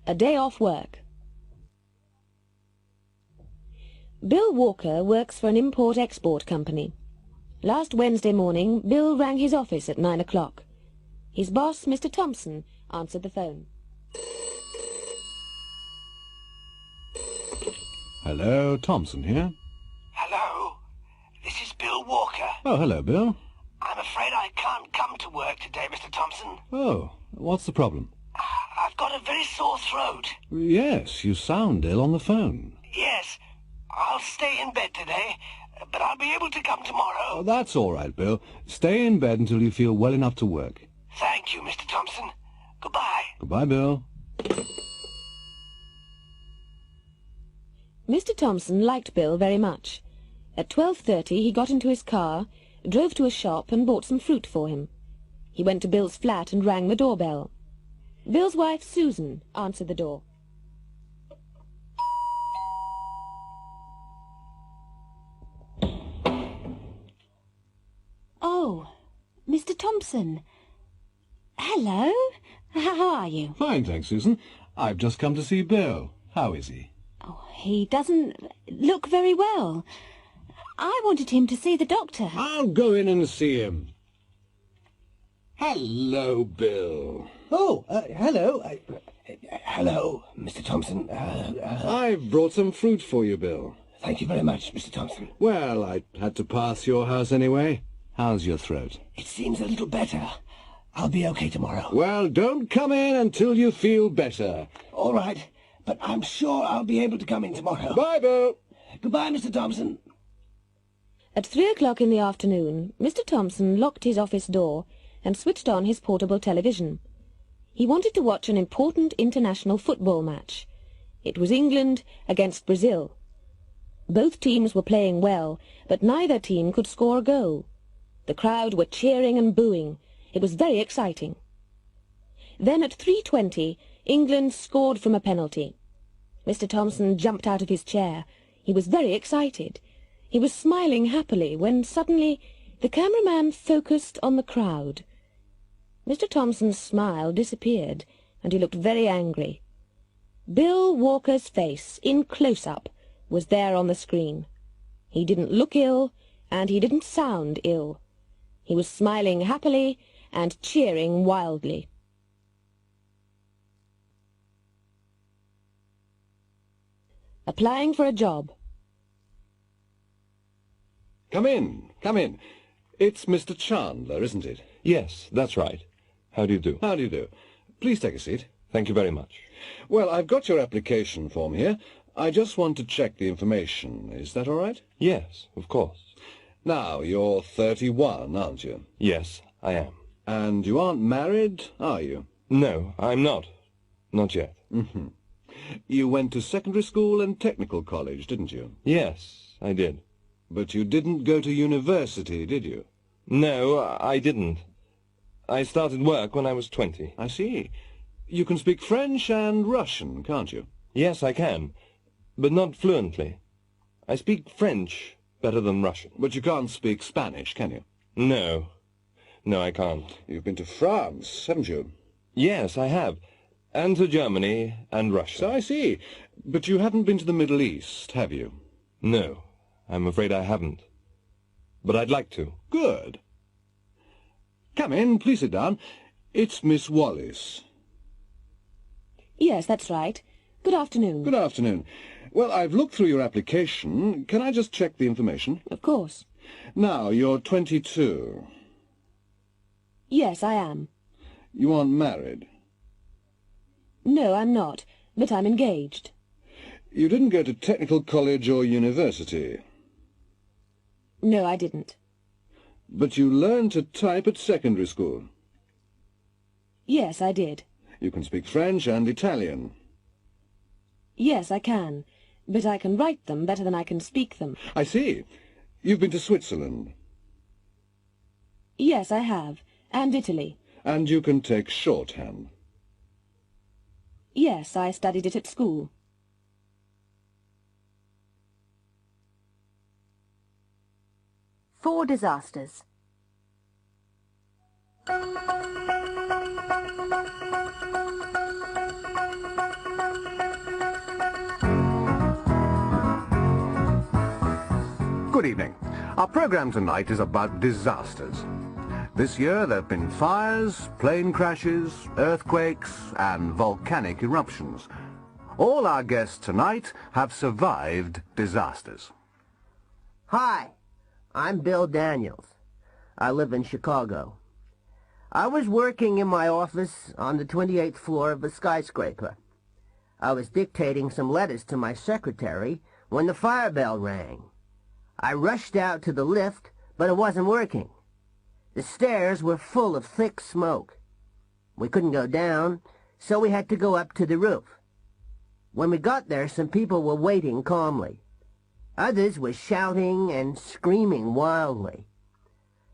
A day off work. Bill Walker works for an import-export company. Last Wednesday morning, Bill rang his office at 9 o'clock. His boss, Mr. Thompson, answered the phone. Hello, Thompson here. Hello, this is Bill Walker. Oh, hello, Bill. I'm afraid I can't come to work today, Mr. Thompson. Oh, what's the problem? I've got a very sore throat. Yes, you sound ill on the phone. Yes, I'll stay in bed today, but I'll be able to come tomorrow. Oh, that's all right, Bill. Stay in bed until you feel well enough to work. Thank you, Mr. Thompson. Goodbye. Goodbye, Bill. Mr. Thompson liked Bill very much. At 12:30 he got into his car, drove to a shop and bought some fruit for him. He went to Bill's flat and rang the doorbell. Bill's wife, Susan, answered the door. Oh, Mr. Thompson. Hello. How are you? Fine, thanks, Susan. I've just come to see Bill. How is he? Oh, he doesn't look very well. I wanted him to see the doctor. I'll go in and see him. Hello, Bill. Oh, hello. Hello, Mr. Thompson. I've brought some fruit for you, Bill. Thank you very much, Mr. Thompson. Well, I had to pass your house anyway. How's your throat? It seems a little better. I'll be okay tomorrow. Well, don't come in until you feel better. All right, but I'm sure I'll be able to come in tomorrow. Bye, Bill. Goodbye, Mr. Thompson. At 3 o'clock in the afternoon, Mr. Thompson locked his office door and switched on his portable television. He wanted to watch an important international football match. It was England against Brazil. Both teams were playing well, but neither team could score a goal. The crowd were cheering and booing. It was very exciting. Then at 3:20, England scored from a penalty. Mr. Thompson jumped out of his chair. He was very excited. He was smiling happily when suddenly the cameraman focused on the crowd. Mr. Thompson's smile disappeared, and he looked very angry. Bill Walker's face, in close-up, was there on the screen. He didn't look ill, and he didn't sound ill. He was smiling happily and cheering wildly. Applying for a job. Come in, come in. It's Mr. Chandler, isn't it? Yes, that's right. How do you do? How do you do? Please take a seat. Thank you very much. Well, I've got your application form here. I just want to check the information. Is that all right? Yes, of course. Now, you're 31, aren't you? Yes, I am. And you aren't married, are you? No, I'm not. Not yet. Mm-hmm. You went to secondary school and technical college, didn't you? Yes, I did. But you didn't go to university, did you? No, I didn't. I started work when I was 20. I see. You can speak French and Russian, can't you? Yes, I can, but not fluently. I speak French better than Russian. But you can't speak Spanish, can you? No. No, I can't. You've been to France, haven't you? Yes, I have. And to Germany and Russia. So I see. But you haven't been to the Middle East, have you? No, I'm afraid I haven't. But I'd like to. Good. Come in, please sit down. It's Miss Wallace. Yes, that's right. Good afternoon. Good afternoon. Well, I've looked through your application. Can I just check the information? Of course. Now, you're 22. Yes, I am. You aren't married? No, I'm not, but I'm engaged. You didn't go to technical college or university? No, I didn't. But you learned to type at secondary school? Yes, I did. You can speak French and Italian? Yes, I can, but I can write them better than I can speak them. I see. You've been to Switzerland? Yes, I have, and Italy. And you can take shorthand? Yes, I studied it at school. Four disasters. Good evening. Our programme tonight is about disasters. This year there have been fires, plane crashes, earthquakes and volcanic eruptions. All our guests tonight have survived disasters. Hi, I'm Bill Daniels. I live in Chicago. I was working in my office on the 28th floor of a skyscraper. I was dictating some letters to my secretary when the fire bell rang. I rushed out to the lift, but it wasn't working. The stairs were full of thick smoke. We couldn't go down, so we had to go up to the roof. When we got there, some people were waiting calmly. Others were shouting and screaming wildly.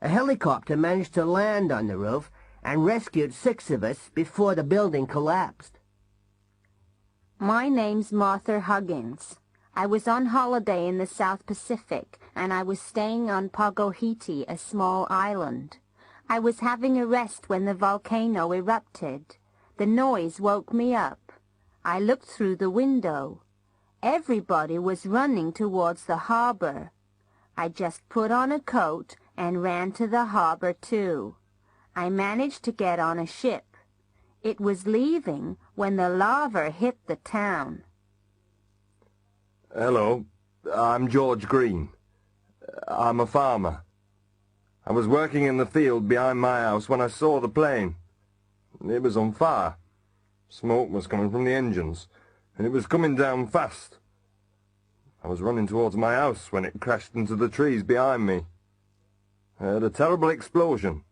A helicopter managed to land on the roof and rescued 6 of us before the building collapsed. My name's Martha Huggins. I was on holiday in the South Pacific, and I was staying on Pagohiti, a small island. I was having a rest when the volcano erupted. The noise woke me up. I looked through the window. Everybody was running towards the harbor. I just put on a coat and ran to the harbor, too. I managed to get on a ship. It was leaving when the lava hit the town. Hello, I'm George Green. I'm a farmer. I was working in the field behind my house when I saw the plane. It was on fire. Smoke was coming from the engines, and it was coming down fast. I was running towards my house when it crashed into the trees behind me. I heard a terrible explosion.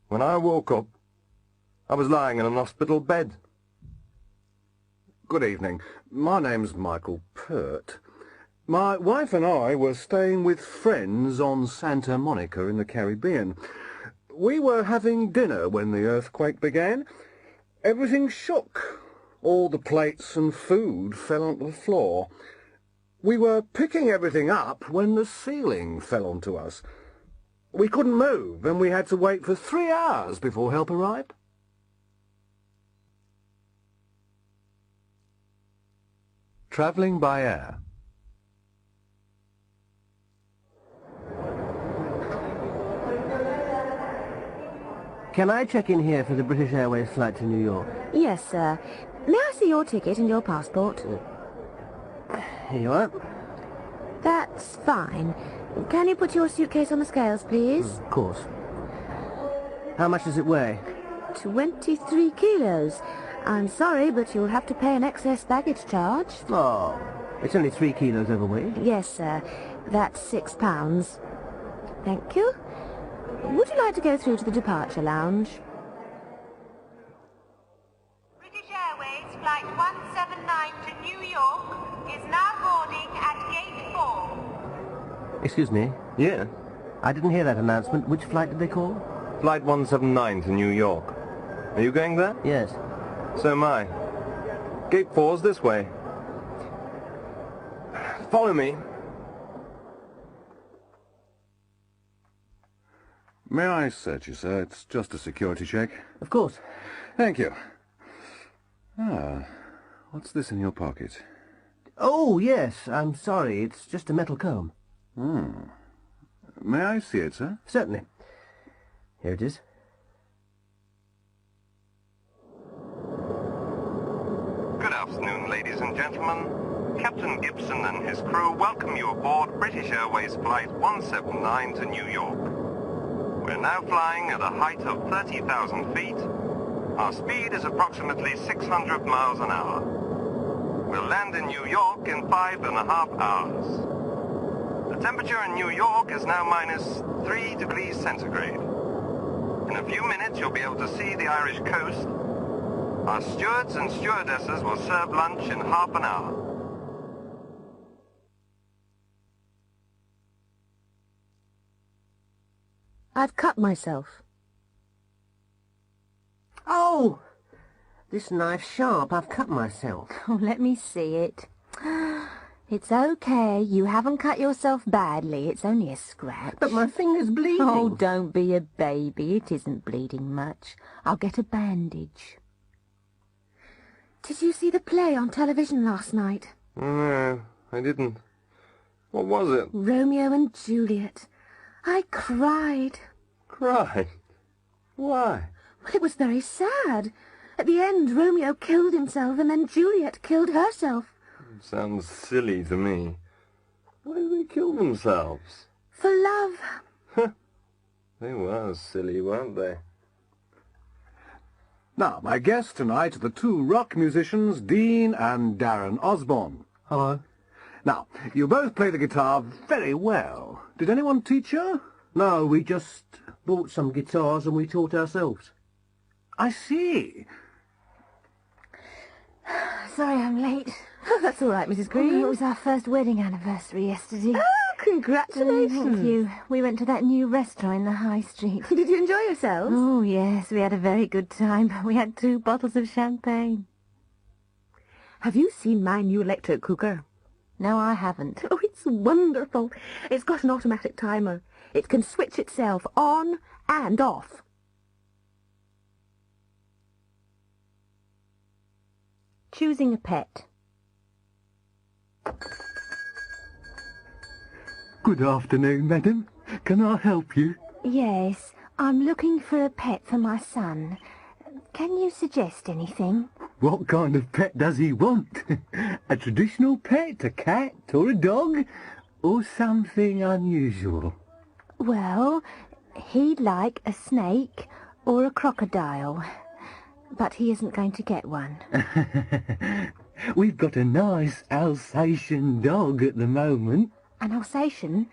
When I woke up, I was lying in an hospital bed. Good evening. My name's Michael Pert. My wife and I were staying with friends on Santa Monica in the Caribbean. We were having dinner when the earthquake began. Everything shook. All the plates and food fell onto the floor. We were picking everything up when the ceiling fell onto us. We couldn't move, and we had to wait for 3 hours before help arrived. Travelling by air. Can I check in here for the British Airways flight to New York? Yes, sir. May I see your ticket and your passport? Here you are. That's fine. Can you put your suitcase on the scales, please? Of course. How much does it weigh? 23 kilos. I'm sorry, but you'll have to pay an excess baggage charge. Oh, it's only 3 kilos overweight. Yes, sir. That's £6. Thank you. Would you like to go through to the departure lounge? British Airways Flight 179 to New York is now boarding at Gate 4. Excuse me. Yeah, I didn't hear that announcement. Which flight did they call? Flight 179 to New York. Are you going there? Yes. So am I. Gate 4's this way. Follow me. May I search you, sir? It's just a security check. Of course. Thank you. Ah, what's this in your pocket? Oh, yes. I'm sorry. It's just a metal comb. May I see it, sir? Certainly. Here it is. Good afternoon, ladies and gentlemen. Captain Gibson and his crew welcome you aboard British Airways Flight 179 to New York. We're now flying at a height of 30,000 feet. Our speed is approximately 600 miles an hour. We'll land in New York in 5.5 hours. The temperature in New York is now -3 degrees centigrade. In a few minutes you'll be able to see the Irish coast. Our stewards and stewardesses will serve lunch in half an hour. I've cut myself. Oh! This knife's sharp. I've cut myself. Oh, let me see it. It's okay. You haven't cut yourself badly. It's only a scratch. But my finger's bleeding. Oh, don't be a baby. It isn't bleeding much. I'll get a bandage. Did you see the play on television last night? No, I didn't. What was it? Romeo and Juliet. I cried. Cried? Why? Well, it was very sad. At the end, Romeo killed himself and then Juliet killed herself. Sounds silly to me. Why did they kill themselves? For love. They were silly, weren't they? Now, my guests tonight are the two rock musicians, Dean and Darren Osborne. Hello. Now, you both play the guitar very well. Did anyone teach you? No, we just bought some guitars and we taught ourselves. I see. Sorry I'm late. Oh, that's all right, Mrs. Green. It was our first wedding anniversary yesterday. Oh, congratulations. Thank you. We went to that new restaurant in the high street. Did you enjoy yourselves? Oh, yes, we had a very good time. We had 2 bottles of champagne. Have you seen my new electric cooker? No, I haven't. Oh, it's wonderful. It's got an automatic timer. It can switch itself on and off. Choosing a pet. Good afternoon, madam. Can I help you? Yes, I'm looking for a pet for my son. Can you suggest anything? What kind of pet does he want? A traditional pet, a cat, or a dog? Or something unusual? Well, he'd like a snake or a crocodile, but he isn't going to get one. We've got a nice Alsatian dog at the moment. An Alsatian?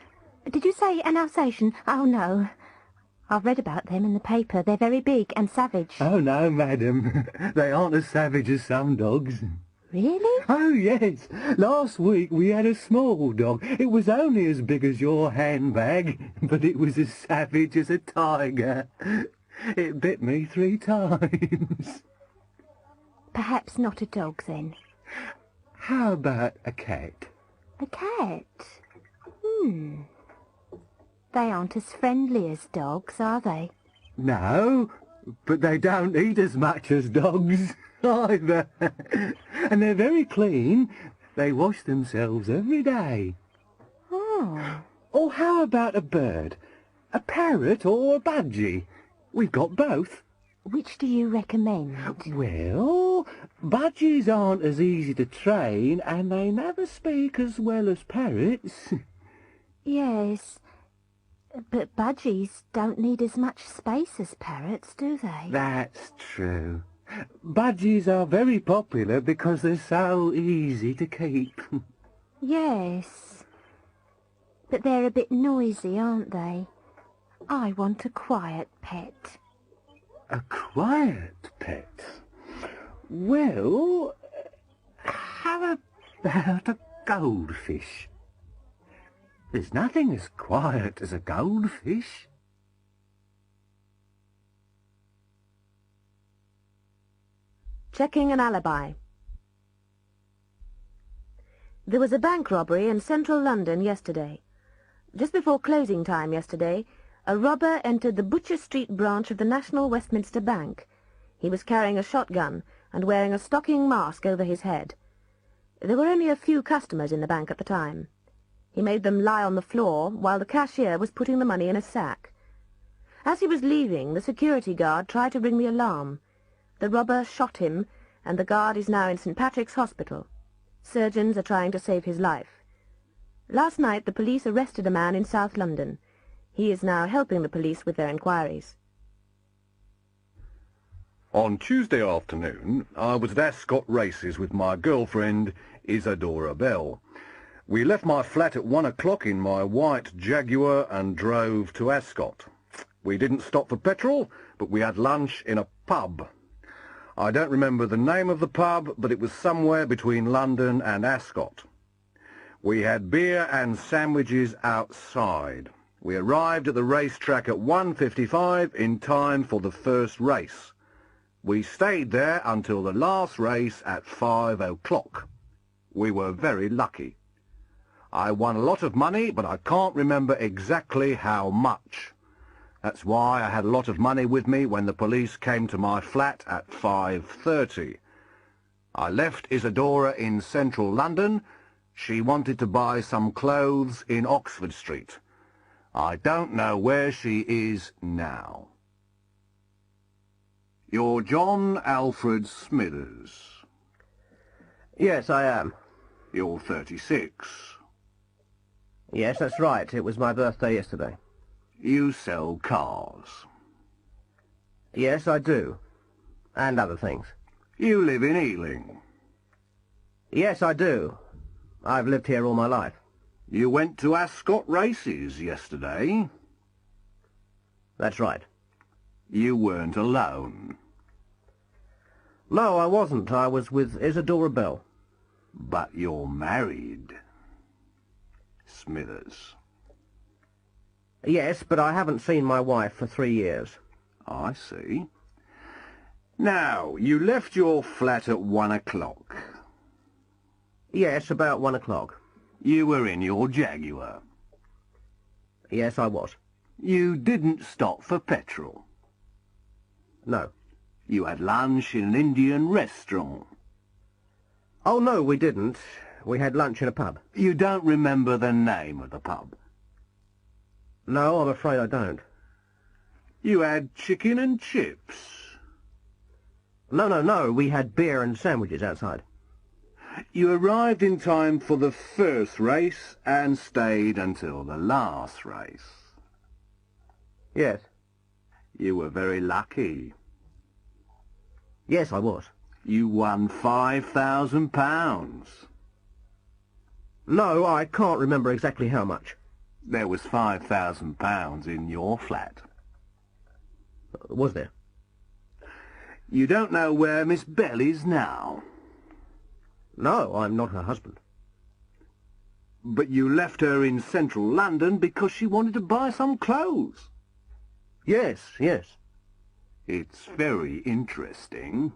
Did you say an Alsatian? Oh, no. I've read about them in the paper. They're very big and savage. Oh, no, madam. They aren't as savage as some dogs. Really? Oh, yes. Last week we had a small dog. It was only as big as your handbag, but it was as savage as a tiger. It bit me 3 times. Perhaps not a dog, then. How about a cat? A cat? They aren't as friendly as dogs, are they? No, but they don't eat as much as dogs either. And they're very clean. They wash themselves every day. Oh. Or how about a bird? A parrot or a budgie? We've got both. Which do you recommend? Well, budgies aren't as easy to train and they never speak as well as parrots. Yes, but budgies don't need as much space as parrots, do they? That's true. Budgies are very popular because they're so easy to keep. Yes, but they're a bit noisy, aren't they? I want a quiet pet. A quiet pet? Well, how about a goldfish? There's nothing as quiet as a goldfish. Checking an alibi. There was a bank robbery in central London yesterday. Just before closing time yesterday, a robber entered the Butcher Street branch of the National Westminster Bank. He was carrying a shotgun and wearing a stocking mask over his head. There were only a few customers in the bank at the time. He made them lie on the floor while the cashier was putting the money in a sack. As he was leaving, the security guard tried to ring the alarm. The robber shot him, and the guard is now in St. Patrick's Hospital. Surgeons are trying to save his life. Last night the police arrested a man in South London. He is now helping the police with their inquiries. On Tuesday afternoon, I was at Ascot Races with my girlfriend, Isadora Bell. We left my flat at 1 o'clock in my white Jaguar and drove to Ascot. We didn't stop for petrol, but we had lunch in a pub. I don't remember the name of the pub, but it was somewhere between London and Ascot. We had beer and sandwiches outside. We arrived at the racetrack at 1:55 in time for the first race. We stayed there until the last race at 5 o'clock. We were very lucky. I won a lot of money, but I can't remember exactly how much. That's why I had a lot of money with me when the police came to my flat at 5:30. I left Isadora in central London, She wanted to buy some clothes in Oxford Street. I don't know where she is now. You're John Alfred Smithers. Yes, I am. You're 36. Yes, that's right. It was my birthday yesterday. You sell cars. Yes, I do. And other things. You live in Ealing. Yes, I do. I've lived here all my life. You went to Ascot races yesterday. That's right. You weren't alone. No, I wasn't. I was with Isadora Bell. But you're married, Smithers. Yes, but I haven't seen my wife for 3 years. I see. Now, you left your flat at 1 o'clock. Yes, about 1 o'clock. You were in your Jaguar. Yes, I was. You didn't stop for petrol. No. You had lunch in an Indian restaurant. Oh, no, we didn't. We had lunch in a pub. You don't remember the name of the pub? No, I'm afraid I don't. You had chicken and chips. No, we had beer and sandwiches outside. You arrived in time for the first race and stayed until the last race. Yes. You were very lucky. Yes, I was. You won £5,000. No, I can't remember exactly how much. There was £5,000 in your flat. Was there? You don't know where Miss Bell is now? No, I'm not her husband. But you left her in central London because she wanted to buy some clothes. Yes. It's very interesting,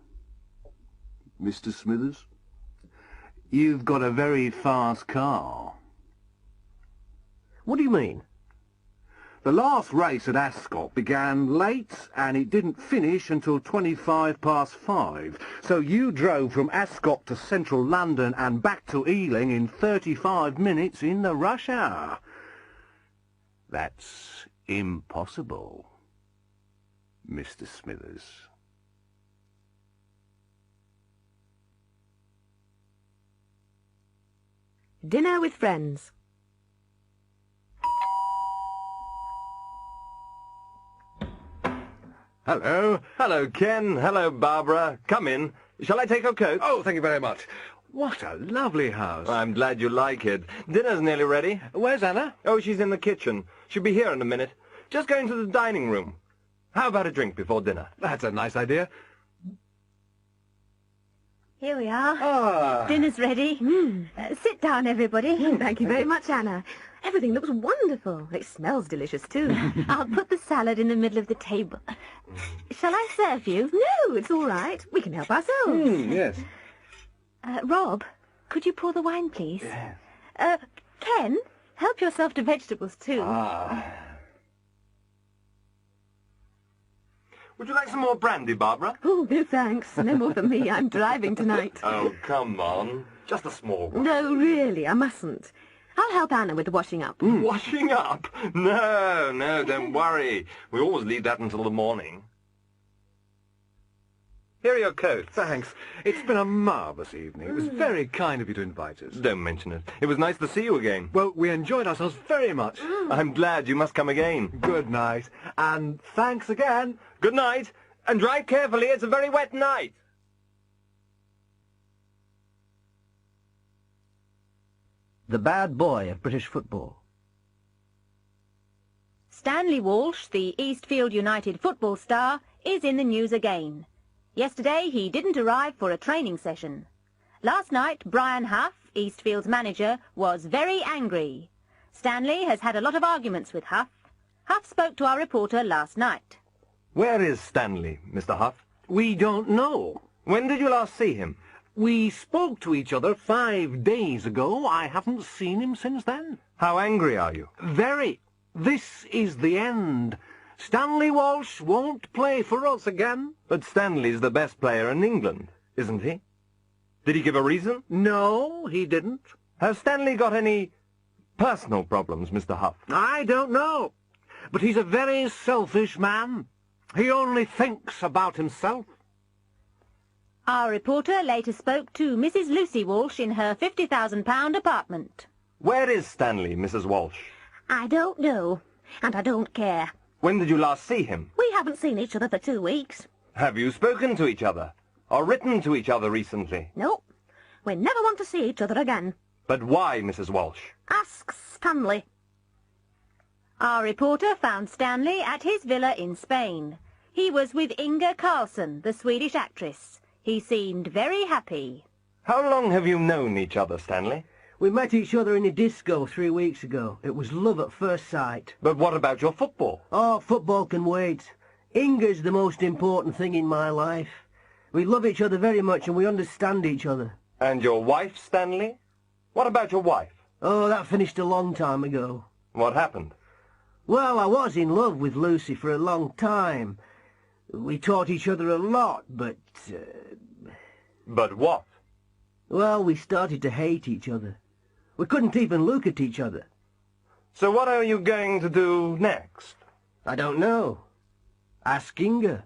Mr. Smithers. You've got a very fast car. What do you mean? The last race at Ascot began late and it didn't finish until 5:25. So you drove from Ascot to central London and back to Ealing in 35 minutes in the rush hour. That's impossible, Mr. Smithers. Dinner with friends. Hello. Hello, Ken. Hello, Barbara. Come in. Shall I take your coat? Oh, thank you very much. What a lovely house. I'm glad you like it. Dinner's nearly ready. Where's Anna? Oh, she's in the kitchen. She'll be here in a minute. Just going to the dining room. How about a drink before dinner? That's a nice idea. Here we are. Ah. Dinner's ready. Sit down, everybody. Thank you very much, Anna. Everything looks wonderful. It smells delicious, too. I'll put the salad in the middle of the table. Shall I serve you? No, it's all right. We can help ourselves. Yes. Rob, could you pour the wine, please? Yes. Ken, help yourself to vegetables, too. Would you like some more brandy, Barbara? Oh, no thanks. No more for me. I'm driving tonight. Oh, come on. Just a small one. No, really, I mustn't. I'll help Anna with the washing up. Washing up? No, don't worry. We always leave that until the morning. Here are your coats. Thanks. It's been a marvellous evening. It was very kind of you to invite us. Don't mention it. It was nice to see you again. Well, we enjoyed ourselves very much. I'm glad. You must come again. Good night. And thanks again. Good night. And drive carefully. It's a very wet night. The bad boy of British football. Stanley Walsh, the Eastfield United football star, is in the news again. Yesterday he didn't arrive for a training session. Last night Brian Huff, Eastfield's manager, was very angry. Stanley has had a lot of arguments with Huff. Huff spoke to our reporter last night. Where is Stanley, Mr. Huff? We don't know. When did you last see him? We spoke to each other 5 days ago. I haven't seen him since then. How angry are you? Very. This is the end. Stanley Walsh won't play for us again. But Stanley's the best player in England, isn't he? Did he give a reason? No, he didn't. Has Stanley got any personal problems, Mr. Huff? I don't know, but he's a very selfish man. He only thinks about himself. Our reporter later spoke to Mrs. Lucy Walsh in her £50,000 apartment. Where is Stanley, Mrs. Walsh? I don't know, and I don't care. When did you last see him? We haven't seen each other for 2 weeks. Have you spoken to each other? Or written to each other recently? No, we never want to see each other again. But why, Mrs. Walsh? Ask Stanley. Our reporter found Stanley at his villa in Spain. He was with Inga Carlson, the Swedish actress. He seemed very happy. How long have you known each other, Stanley? We met each other in a disco 3 weeks ago. It was love at first sight. But what about your football? Oh, football can wait. Inga's the most important thing in my life. We love each other very much and we understand each other. And your wife, Stanley? What about your wife? Oh, that finished a long time ago. What happened? Well, I was in love with Lucy for a long time. We taught each other a lot, but... But what? Well, we started to hate each other. We couldn't even look at each other. So what are you going to do next? I don't know. Ask Inga.